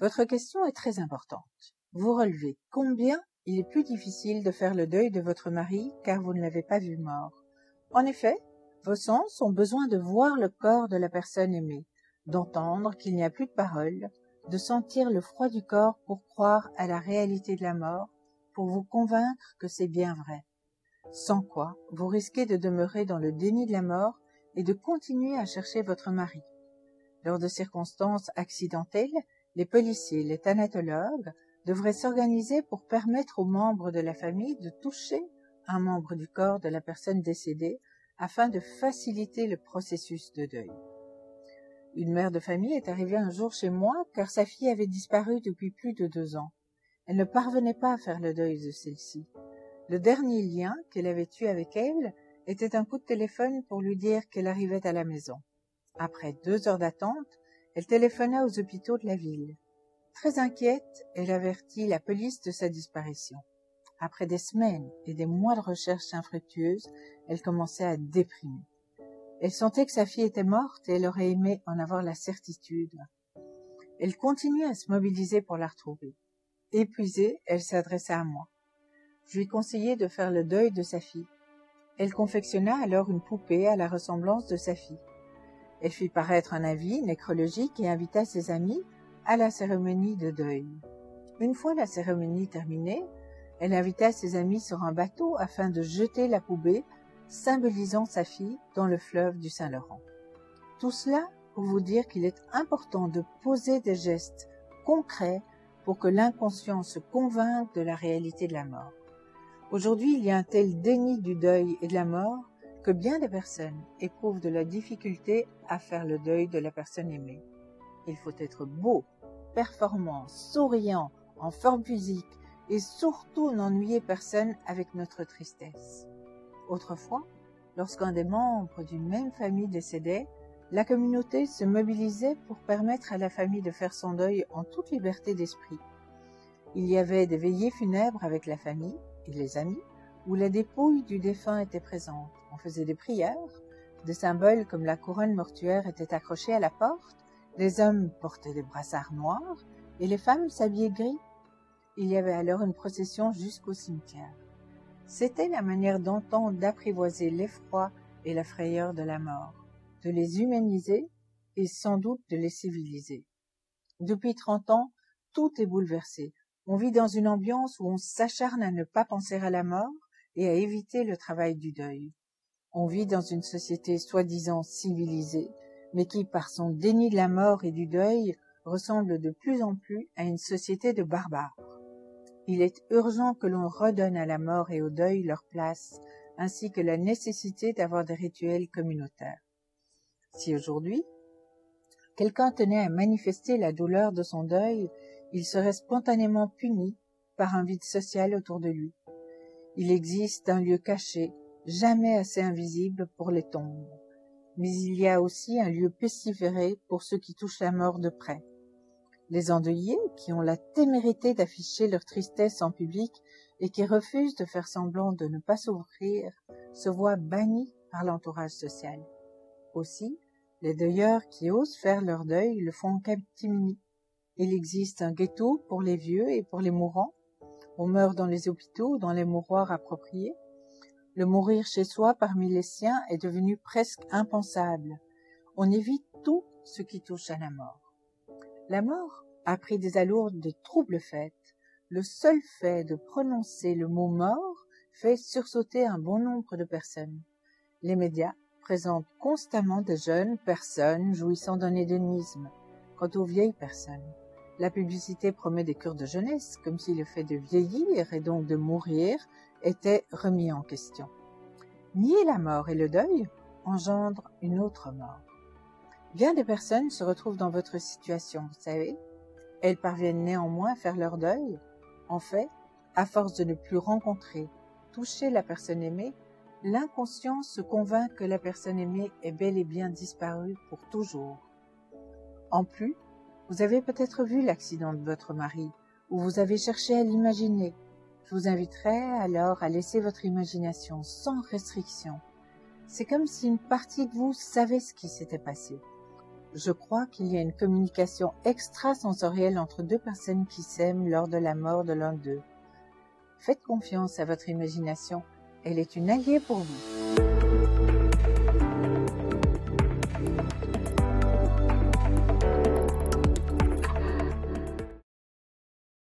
Votre question est très importante. Vous relevez combien il est plus difficile de faire le deuil de votre mari car vous ne l'avez pas vu mort. En effet, vos sens ont besoin de voir le corps de la personne aimée, d'entendre qu'il n'y a plus de parole, de sentir le froid du corps pour croire à la réalité de la mort, pour vous convaincre que c'est bien vrai. Sans quoi, vous risquez de demeurer dans le déni de la mort et de continuer à chercher votre mari. Lors de circonstances accidentelles, les policiers, les thanatologues devraient s'organiser pour permettre aux membres de la famille de toucher un membre du corps de la personne décédée afin de faciliter le processus de deuil. Une mère de famille est arrivée un jour chez moi car sa fille avait disparu depuis plus de 2 ans. Elle ne parvenait pas à faire le deuil de celle-ci. Le dernier lien qu'elle avait eu avec elle était un coup de téléphone pour lui dire qu'elle arrivait à la maison. Après 2 heures d'attente, elle téléphona aux hôpitaux de la ville. Très inquiète, elle avertit la police de sa disparition. Après des semaines et des mois de recherches infructueuses, elle commençait à déprimer. Elle sentait que sa fille était morte et elle aurait aimé en avoir la certitude. Elle continuait à se mobiliser pour la retrouver. Épuisée, elle s'adressa à moi. Je lui conseillai de faire le deuil de sa fille. Elle confectionna alors une poupée à la ressemblance de sa fille. Elle fit paraître un avis nécrologique et invita ses amis à la cérémonie de deuil. Une fois la cérémonie terminée, elle invita ses amis sur un bateau afin de jeter la poupée symbolisant sa fille dans le fleuve du Saint-Laurent. Tout cela pour vous dire qu'il est important de poser des gestes concrets pour que l'inconscient se convainque de la réalité de la mort. Aujourd'hui, il y a un tel déni du deuil et de la mort que bien des personnes éprouvent de la difficulté à faire le deuil de la personne aimée. Il faut être beau, performant, souriant, en forme physique et surtout n'ennuyer personne avec notre tristesse. Autrefois, lorsqu'un des membres d'une même famille décédait, la communauté se mobilisait pour permettre à la famille de faire son deuil en toute liberté d'esprit. Il y avait des veillées funèbres avec la famille et les amis, où la dépouille du défunt était présente. On faisait des prières, des symboles comme la couronne mortuaire étaient accrochés à la porte, les hommes portaient des brassards noirs et les femmes s'habillaient gris. Il y avait alors une procession jusqu'au cimetière. C'était la manière d'antan d'apprivoiser l'effroi et la frayeur de la mort, de les humaniser et sans doute de les civiliser. Depuis 30 ans, tout est bouleversé. On vit dans une ambiance où on s'acharne à ne pas penser à la mort et à éviter le travail du deuil. On vit dans une société soi-disant civilisée, mais qui, par son déni de la mort et du deuil, ressemble de plus en plus à une société de barbares. Il est urgent que l'on redonne à la mort et au deuil leur place, ainsi que la nécessité d'avoir des rituels communautaires. Si aujourd'hui, quelqu'un tenait à manifester la douleur de son deuil, il serait spontanément puni par un vide social autour de lui. Il existe un lieu caché, jamais assez invisible pour les tombes. Mais il y a aussi un lieu pestiféré pour ceux qui touchent la mort de près. Les endeuillés, qui ont la témérité d'afficher leur tristesse en public et qui refusent de faire semblant de ne pas souffrir, se voient bannis par l'entourage social. Aussi, les deuilleurs qui osent faire leur deuil le font en catimini. Il existe un ghetto pour les vieux et pour les mourants. On meurt dans les hôpitaux, dans les mouroirs appropriés. Le mourir chez soi parmi les siens est devenu presque impensable. On évite tout ce qui touche à la mort. La mort a pris des allures de troubles fêtes. Le seul fait de prononcer le mot mort fait sursauter un bon nombre de personnes. Les médias présentent constamment des jeunes personnes jouissant d'un hédonisme. Quant aux vieilles personnes, la publicité promet des cures de jeunesse, comme si le fait de vieillir et donc de mourir était remis en question. Nier la mort et le deuil engendre une autre mort. Bien des personnes se retrouvent dans votre situation, vous savez. Elles parviennent néanmoins à faire leur deuil. En fait, à force de ne plus rencontrer, toucher la personne aimée, l'inconscient se convainc que la personne aimée est bel et bien disparue pour toujours. En plus, vous avez peut-être vu l'accident de votre mari, ou vous avez cherché à l'imaginer. Je vous inviterai alors à laisser votre imagination sans restriction. C'est comme si une partie de vous savait ce qui s'était passé. je crois qu'il y a une communication extrasensorielle entre deux personnes qui s'aiment lors de la mort de l'un d'eux. Faites confiance à votre imagination, elle est une alliée pour vous.